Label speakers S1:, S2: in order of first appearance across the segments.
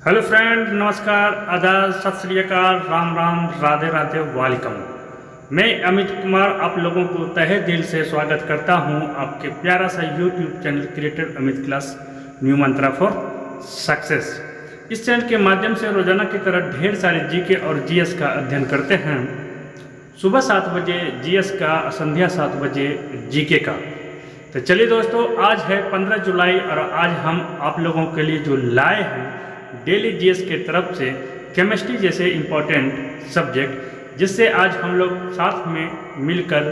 S1: Hello friend, नमस्कार, आदाब, सत श्री अकाल, राम राम, राधे राधे, वेलकम। मैं अमित कुमार आप लोगों को तहे दिल से स्वागत करता हूं आपके प्यारा सा YouTube channel creator Amit class new Mantra for success. इस चैनल के माध्यम से रोजाना की तरह ढेर सारे जीके और जीएस का अध्ययन करते हैं। सुबह 7 बजे जीएस का, संध्या 7 बजे जीके का। तो चलिए दोस्तों, आज है 15 जुलाई और आज हम आप लोगों के लिए जो लाए हैं डेली जीएस के तरफ से केमिस्ट्री जैसे इम्पोर्टेंट सब्जेक्ट, जिससे आज हम लोग साथ में मिलकर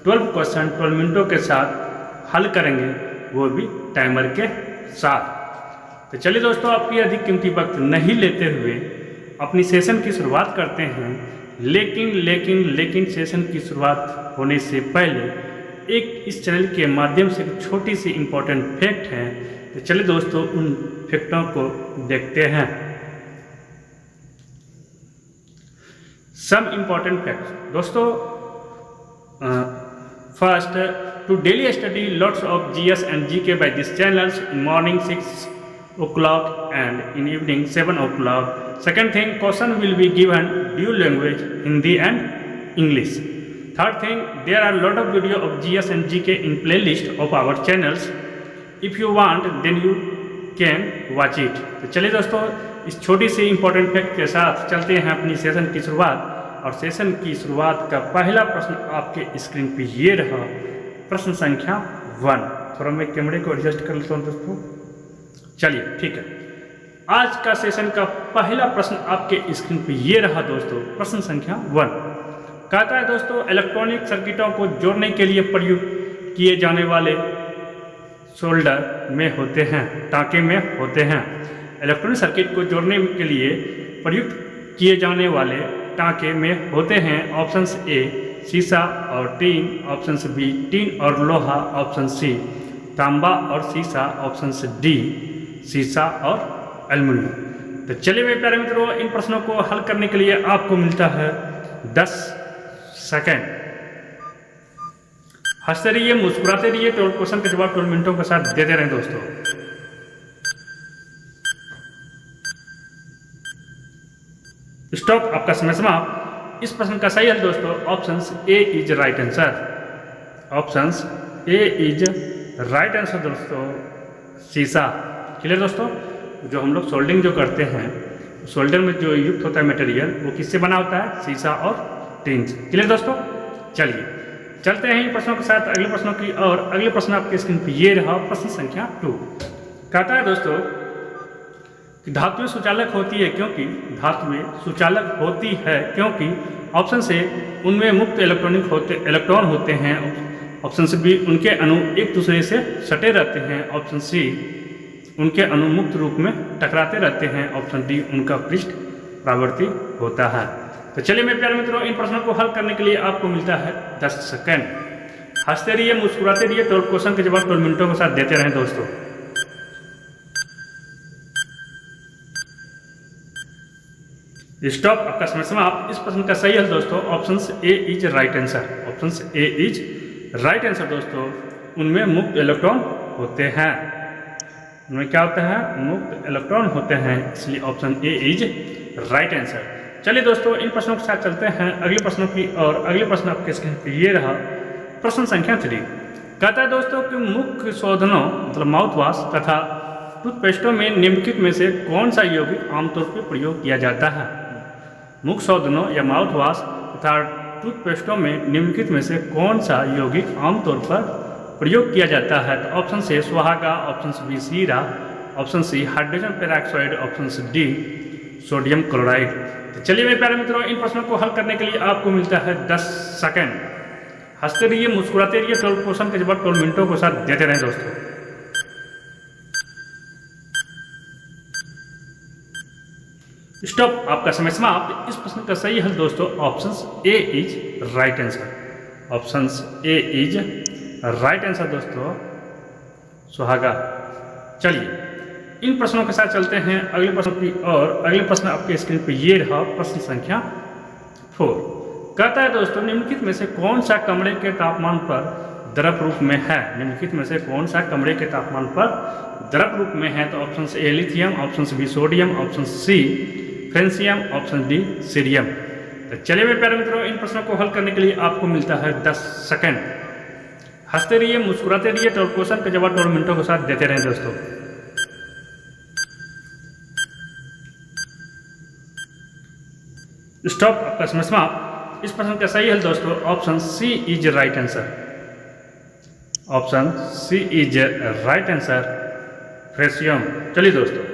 S1: 12 क्वेश्चन 12 मिनटों के साथ हल करेंगे, वो भी टाइमर के साथ। तो चलिए दोस्तों, आपकी अधिक कीमती वक्त नहीं लेते हुए अपनी सेशन की शुरुआत करते हैं। लेकिन सेशन की शुरुआत होने से पहले एक इस चैनल के माध्यम से एक छोटी सी इम्पोर्टेंट फैक्ट है। तो चलिए दोस्तों, उन फैक्टों को देखते हैं। सम इम्पोर्टेंट फैक्ट्स दोस्तों, first, to daily study lots of GS and GK by this channels in morning 6 o'clock and in evening 7 o'clock. Second thing, question will be given dual language Hindi and English. Third thing, there are a lot of video of GS and GK in playlist of our channels. If you want, then you can watch it. तो चलिए दोस्तों, इस छोटी सी important fact के साथ चलते हैं अपनी सेशन की शुरुआत। और सेशन की शुरुआत का पहला प्रश्न आपके स्क्रीन पे ये रहा, प्रश्न संख्या 1। थोड़ा मैं कैमरे को एडजस्ट कर लेता हूँ दोस्तों। चलिए ठीक है, आज का सेशन का पहला प्रश्न आपके स्क्रीन पे ये रहा दोस्तों, प्रश्न संख्या 1। कहता है दोस्तों, इलेक्ट्रॉनिक सर्किटों को जोड़ने के लिए प्रयुक्त किए जाने वाले सोल्डर में होते हैं, टाँके में होते हैं। इलेक्ट्रॉनिक सर्किट को जोड़ने के लिए प्रयुक्त किए जाने वाले टाँके में होते हैं। ऑप्शंस ए शीशा और टीन, ऑप्शंस बी टीन और लोहा, ऑप्शन सी तांबा और शीशा, ऑप्शन डी शीशा और एल्युमिनियम। तो चलिए मेरे प्यारे मित्रों, इन प्रश्नों को हल करने के लिए आपको मिलता है 10 सेकेंड। हंसते रहिए, मुस्कुराते रहिए, 12 क्वेश्चन के जवाब 12 मिनटों के साथ देते रहें दोस्तों। स्टॉप, आपका समय समाप्त। इस प्रश्न का सही हल दोस्तों option A is right answer. Option A is right answer दोस्तों, शीशा। क्लियर दोस्तों, जो हम लोग सोल्डिंग जो करते हैं, सोल्डर में जो युक्त होता है मटेरियल, वो किससे बना होता है? शीशा और टीन से। क्लियर दोस्तों, चलिए चलते हैं इन प्रश्नों के साथ अगले प्रश्नों की। और अगले प्रश्न आपके स्क्रीन पे ये रहा, प्रश्न संख्या 2। कहता है दोस्तों कि धातुएं सुचालक होती है क्योंकि धातुएं सुचालक होती है क्योंकि ऑप्शन से उनमें मुक्त इलेक्ट्रॉन होते हैं, ऑप्शन से बी उनके अणु एक दूसरे से सटे रहते हैं, ऑप्शन सी उनके अणु मुक्त रूप में टकराते रहते हैं, ऑप्शन डी उनका पृष्ठ परावर्ती होता है। तो चलिए मेरे प्यारे मित्रों, इन प्रश्नों को हल करने के लिए आपको मिलता है 10 सेकेंड। हंसते रहिए, मुस्कुराते रहिए, 12 क्वेश्चन के जवाब 12 मिनटों के साथ देते रहें दोस्तों। स्टॉप, आपका समय समाप्त। इस प्रश्न का सही हल दोस्तों option A is right answer. Option A is right answer दोस्तों, उनमें मुक्त इलेक्ट्रॉन होते हैं। उनमें क्या होता है? मुक्त इलेक्ट्रॉन होते हैं, इसलिए option A is right answer. चलिए दोस्तों, इन प्रश्नों के साथ चलते हैं अगले प्रश्नों की। और अगले प्रश्न आपके स्क्रीन पे ये रहा, प्रश्न संख्या 3। कहता है दोस्तों कि मुख्य शोधनों मतलब माउथ वॉश तथा टूथपेस्टों में निम्नलिखित में से कौन सा यौगिक आमतौर पर प्रयोग किया जाता है? मुख्य शोधनों या माउथ वॉश तथा टूथपेस्टों में निम्नलिखित में से कौन सा यौगिक आमतौर पर प्रयोग किया जाता है? तो ऑप्शन से सुहागा, ऑप्शन बी सीरा, option C hydrogen peroxide, option D sodium chloride. तो चलिए मेरे प्यारे मित्रों, इन प्रश्नों को हल करने के लिए आपको मिलता है 10 सेकेंड। हंसते रहिए, मुस्कुराते रहिए, 12 क्वेश्चन के जवाब 12 मिनटों के साथ देते रहें दोस्तों। स्टॉप, आपका समय समाप्त। इस प्रश्न का सही हल दोस्तों option A is right answer. Option A is right answer दोस्तों, सुहागा। चलिए इन प्रश्नों के साथ चलते हैं अगले प्रश्न की। और अगले प्रश्न आपके स्क्रीन पे ये रहा, प्रश्न संख्या 4। कहता है दोस्तों, निम्नलिखित में से कौन सा कमरे के तापमान पर द्रव रूप में है? निम्नलिखित में से कौन सा कमरे के तापमान पर द्रव रूप में है? तो option A lithium, option B sodium, option C francium, option D cerium. तो चलिए मेरे प्यारे मित्रों, इन प्रश्नों को हल करने के लिए आपको मिलता है 10 सेकंड। हंसते रहिए, मुस्कुराते रहिए और क्वेश्चन के जवाब 2 मिनटों के साथ देते रहें दोस्तों। स्टॉप, आपका समय समाप्त। इस प्रश्न का सही हल दोस्तों option C is right answer. Option C is right answer, francium. चलिए दोस्तों,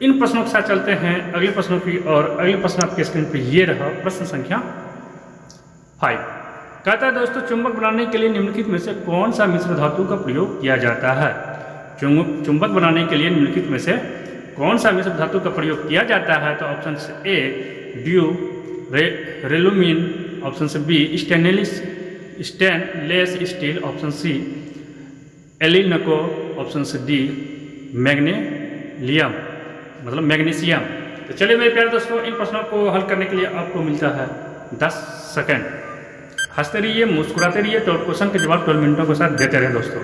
S1: इन प्रश्नों के साथ चलते हैं अगले प्रश्नों की और अगले प्रश्न आपके स्क्रीन पे ये रहा प्रश्न संख्या 5। कहता है दोस्तों, चुंबक बनाने के लिए निम्नलिखित में से कौन सा मिश्र धातु का प्रयोग किया जाता है? चुंबक बनाने के लिए निम्नलिखित में से कौन सा मिश्र धातु का प्रयोग किया जाता है? तो option A duralumin, option B stainless steel, option C alnico, option D magnesium, मतलब मैग्नीशियम। तो चलिए मेरे प्यारे दोस्तों, इन प्रश्नों को हल करने के लिए आपको मिलता है 10 सेकंड। हंसते रहिए, मुस्कुराते रहिए और क्वेश्चन के जवाब 12 मिनटों के साथ देते रहे दोस्तों।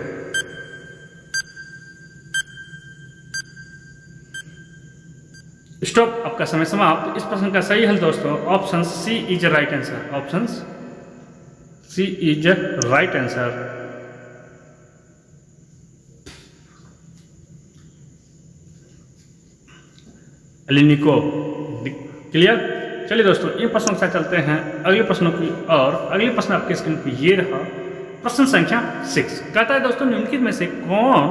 S1: स्टॉप, आपका समय समाप्त। इस प्रश्न का सही हल दोस्तों option C is right answer. Option C is right answer. Alnico. Clear? चलिए दोस्तों, ये प्रश्नों के साथ चलते हैं अगले प्रश्नों की और अगले प्रश्न आपके स्क्रीन पे ये रहा प्रश्न संख्या 6। कहता है दोस्तों, निम्नलिखित में से कौन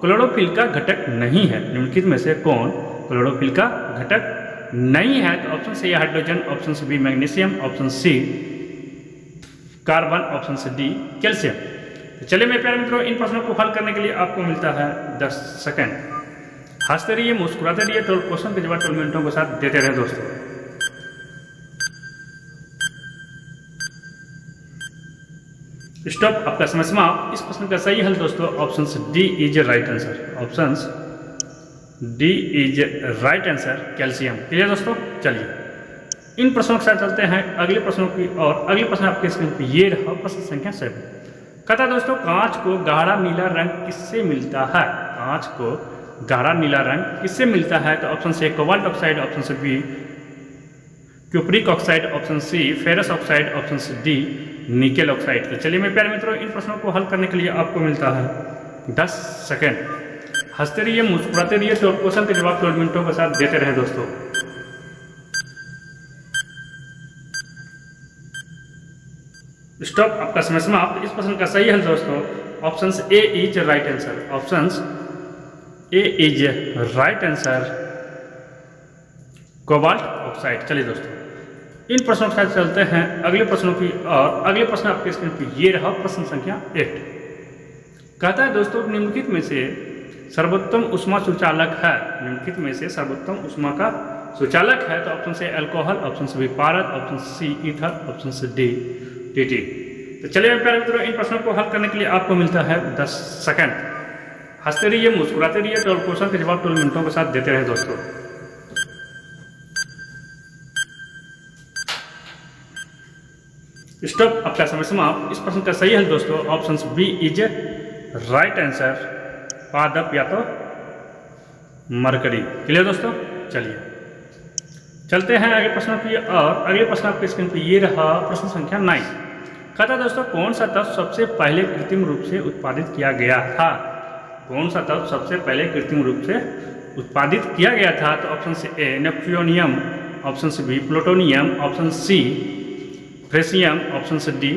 S1: क्लोरोफिल का घटक नहीं है? निम्नलिखित में से कौन क्लोरोफिल का घटक नहीं है? तो option C hydrogen, option B magnesium, option C carbon, option D calcium. तो चलिए मेरे प्यारे मित्रों, इन प्रश्नों को हल करने के लिए आपको मिलता है 10 सेकंड। हंसते रहिए, मुस्कुराते रहिए और क्वेश्चन के जवाब 12 मिनटों के साथ देते रहे दोस्तों। स्टॉप, आपका समय समाप्त। इस प्रश्न का सही हल दोस्तों option D is right answer. Option D is right answer, calcium. Clear दोस्तों? चलिए, इन प्रश्नों के साथ चलते हैं अगले प्रश्नों की और अगले प्रश्न आपके स्क्रीन पे ये रहा प्रश्न संख्या 7। कहता है दोस्तों, कांच को गाढ़ा नीला रंग किससे मिलता है? कांच को गाढ़ा नीला रंग किससे मिलता है? तो ऑप्शन से cobalt oxide, option B cupric oxide, option C ferrous oxide, option D nickel oxide. तो चलिए मेरे प्यारे मित्रों, इन प्रश्नों को हल करने के लिए आपको मिलता है 10 सेकंड। हंसते रहिए, मुस्कुराते रहिए और क्वेश्चन के जवाब 12 मिनटों के साथ देते रहे दोस्तों। स्टॉप, आपका समय समाप्त। इस प्रश्न का सही हल दोस्तों option A is right answer. Option A is right answer, cobalt oxide. चलिए दोस्तों, इन प्रश्नों के साथ चलते हैं अगले प्रश्नों की और अगले प्रश्न आपके स्क्रीन पर ये रहा प्रश्न संख्या 8। कहता है दोस्तों, निम्नलिखित में से सर्वोत्तम ऊष्मा सुचालक है? निम्नलिखित में से सर्वोत्तम ऊष्मा का सुचालक है? तो ऑप्शन से अल्कोहल, ऑप्शन बी पारद, option C ether, option D टीटी। तो चलिए मेरे प्यारे मित्रों, इन प्रश्नों को हल करने के लिए आपको मिलता है 10 सेकंड। हंसते रहिए, मुस्कुराते रहिए और क्वेश्चन के जवाब 12 मिनटों के साथ देते रहे दोस्तों। स्टॉप, आपका समय समाप्त। इस प्रश्न का सही हल दोस्तों option B is right answer, पादप या तो मरकरी। क्लियर दोस्तों? चलिए, चलते हैं अगले प्रश्नों की और अगले प्रश्न आपके स्क्रीन पे ये रहा प्रश्न संख्या 9। कहता है दोस्तों, कौन सा तत्व सबसे पहले कृत्रिम रूप से उत्पादित किया गया था? कौन सा तत्व सबसे पहले कृत्रिम रूप से उत्पादित किया गया था? तो ऑप्शन से A neptunium, option B plutonium, option C francium, option से डी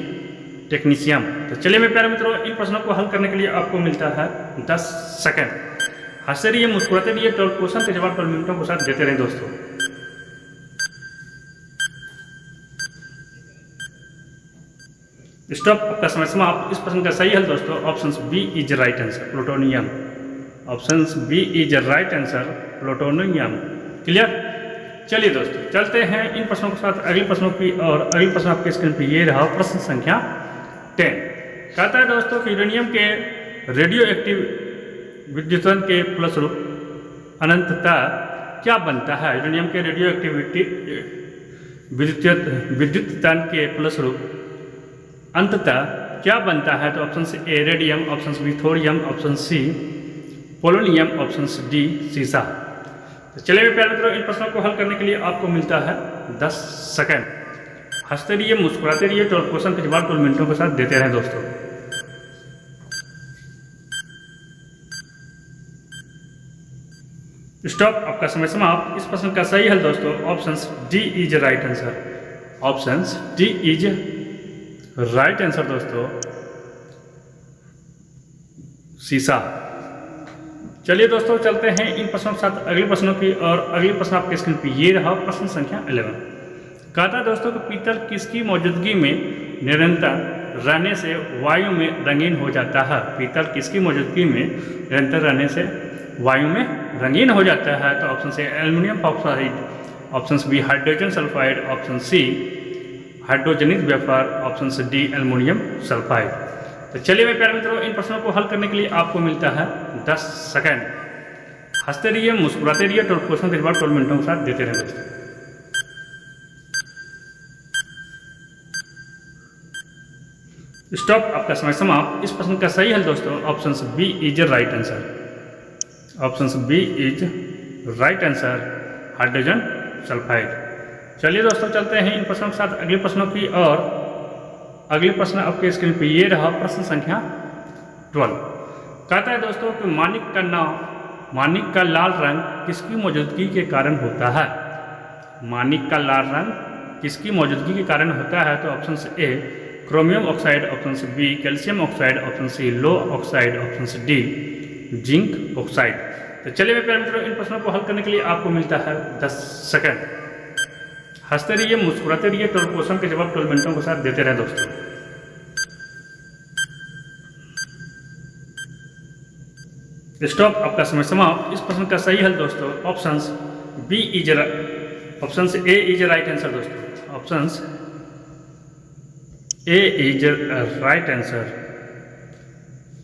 S1: टेक्नीशियम। तो चलिए मेरे प्यारे मित्रों, इन प्रश्नों को हल करने के लिए आपको मिलता है 10 सेकंड। हंसते रहिए, मुस्कुराते रहिए और क्वेश्चन के जवाब 12 मिनटों के साथ देते रहे दोस्तों। स्टॉप, आपका समय समाप्त। इस प्रश्न का सही हल दोस्तों option B is right answer, plutonium. Option B is right answer, plutonium. Clear? चलिए दोस्तों, चलते हैं इन प्रश्नों के साथ अगले प्रश्नों की और अगले प्रश्न आपके स्क्रीन पर ये रहा प्रश्न संख्या 10। कहता है दोस्तों कि यूरेनियम के रेडियो एक्टिव विद्युतन के फलस्वरूप अनंतता क्या बनता है? यूरेनियम के रेडियो एक्टिविटी विद्युतन के फलस्वरूप अंततः क्या बनता है? तो option A radium, option B thorium, option C polonium, option D सीसा। तो चलिए प्यारे मित्रों, इन प्रश्नों को हल करने के लिए आपको मिलता है 10 सेकंड। हंसते रहिए, मुस्कुराते रहिए, 12 क्वेश्चन के जवाब 12 मिनटों के साथ देते रहें दोस्तों। स्टॉप, आपका समय समाप्त। इस प्रश्न का सही हल दोस्तों option D is right answer. Option D is right answer दोस्तों, सीसा। चलिए दोस्तों, चलते हैं इन प्रश्नों के साथ अगले प्रश्नों की। और अगले प्रश्न आपके स्क्रीन पर ये रहा, प्रश्न संख्या 11। कहता है दोस्तों कि पीतल किसकी मौजूदगी में निरंतर रहने से वायु में रंगीन हो जाता है? पीतल किसकी मौजूदगी में निरंतर रहने से वायु में रंगीन हो जाता है? तो option A aluminium oxide, option B hydrogen sulphide, option C hydrogenated vapour, option D aluminium sulphide. तो चलिए मेरे प्यारे मित्रों, इन प्रश्नों को हल करने के लिए आपको मिलता है 10 सेकंड। हंसते रहिए, मुस्कुराते रहिए, 12 क्वेश्चन के जवाब 12 मिनटों के साथ देते रहें दोस्तों। स्टॉप, आपका समय समाप्त। इस प्रश्न का सही हल दोस्तों option B is right answer. Option B is right answer, hydrogen sulphide. चलिए दोस्तों, चलते हैं इन प्रश्नों के साथ अगले प्रश्नों की। और अगले प्रश्न आपके स्क्रीन पे ये रहा, प्रश्न संख्या 12। कहता है दोस्तों कि माणिक का लाल रंग किसकी मौजूदगी के कारण होता है? माणिक का लाल रंग किसकी मौजूदगी के कारण होता है? तो option A chromium oxide, option B calcium oxide, option C लो oxide, option D zinc oxide. तो चलिए मेरे प्यारे मित्रों, इन प्रश्नों को हल करने के लिए आपको मिलता है 10 सेकंड। हंसते रहिए, मुस्कुराते रहिए, 12 क्वेश्चन के जवाब 12 मिनटों के साथ देते रहे दोस्तों। स्टॉप, आपका समय समाप्त। इस प्रश्न का सही हल दोस्तों option B is option A is right answer दोस्तों। Option A is right answer,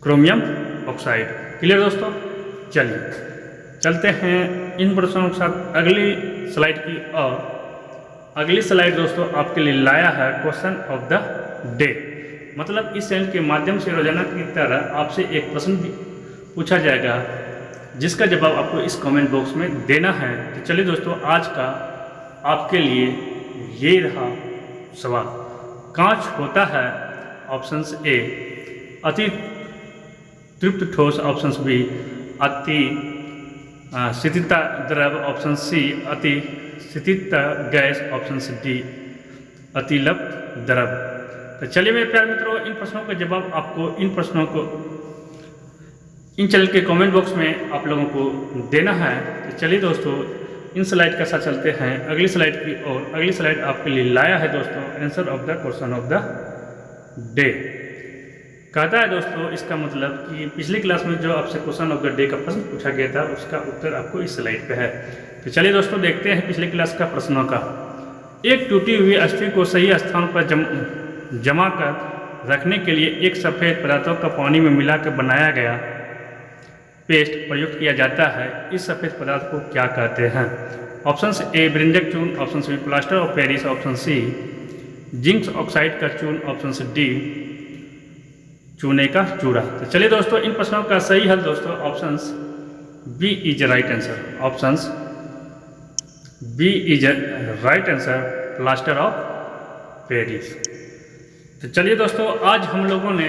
S1: chromium oxide. Clear दोस्तों? चलिए चलते हैं इन प्रश्नों के साथ अगली स्लाइड की। और अगली स्लाइड दोस्तों आपके लिए लाया है क्वेश्चन ऑफ द डे। मतलब इस चैनल के माध्यम से रोजाना की तरह आपसे एक प्रश्न पूछा जाएगा, जिसका जवाब आपको इस कमेंट बॉक्स में देना है। तो चलिए दोस्तों, आज का आपके लिए ये रहा सवाल। कांच होता है ऑप्शन ए अति तृप्त ठोस, ऑप्शन बी अति शीतलता द्रव, ऑप्शन सी अति शीतलता गैस, ऑप्शन डी अतिलप्त द्रव। तो चलिए मेरे प्यारे मित्रों, इन प्रश्नों का जवाब आपको इन प्रश्नों को इन चैनल के कमेंट बॉक्स में आप लोगों को देना है। तो चलिए दोस्तों, इन स्लाइड के साथ चलते हैं अगली स्लाइड की। और अगली स्लाइड आपके लिए लाया है दोस्तों answer of the question of the day. कहता है दोस्तों, इसका मतलब कि पिछली क्लास में जो आपसे क्वेश्चन ऑफ द डे का प्रश्न पूछा गया था, उसका उत्तर आपको इस स्लाइड पे है। तो चलिए दोस्तों, देखते हैं पिछली क्लास का प्रश्नों का। एक टूटी हुई अस्थि को सही स्थान पर जमा कर रखने के लिए एक सफ़ेद पदार्थों का पानी में मिलाकर बनाया गया पेस्ट प्रयुक्त किया जाता है। इस सफ़ेद पदार्थ को क्या कहते हैं? ऑप्शन ए ब्रिंजक चून, option B plaster of Paris, option C zinc oxide का चून, ऑप्शन डी चूने का चूड़ा। तो चलिए दोस्तों, इन प्रश्नों का सही हल दोस्तों option B is right answer. Option B is right answer, plaster of Paris. तो चलिए दोस्तों, आज हम लोगों ने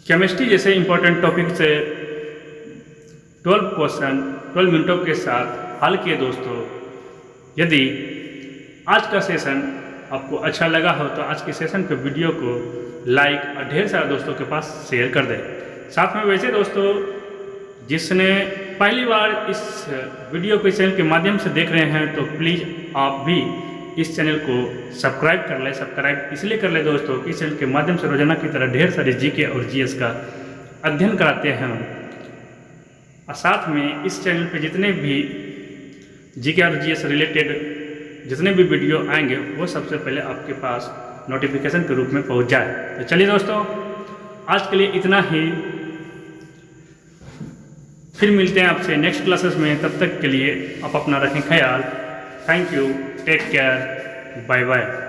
S1: केमिस्ट्री जैसे इंपॉर्टेंट टॉपिक से 12 क्वेश्चन 12 मिनटों के साथ हल किए दोस्तों। यदि आज का सेशन आपको अच्छा लगा हो तो आज के सेशन के वीडियो को लाइक और ढेर सारे दोस्तों के पास शेयर कर दें। साथ में वैसे दोस्तों, जिसने पहली बार इस वीडियो को इस चैनल के माध्यम से देख रहे हैं, तो प्लीज़ आप भी इस चैनल को सब्सक्राइब कर लें। सब्सक्राइब इसलिए कर लें दोस्तों कि इस चैनल के माध्यम से रोजाना की तरह ढेर सारे जीके और जीएस का अध्ययन कराते हैं। और साथ में इस चैनल पे जितने भी जीके और जीएस रिलेटेड जितने भी वीडियो आएंगे, वो सबसे पहले आपके पास नोटिफिकेशन के रूप में पहुंच जाए। तो चलिए दोस्तों, आज के लिए इतना ही। फिर मिलते हैं आपसे नेक्स्ट क्लासेस में। तब तक के लिए आप अपना रखें ख्याल। Thank you, take care, bye bye.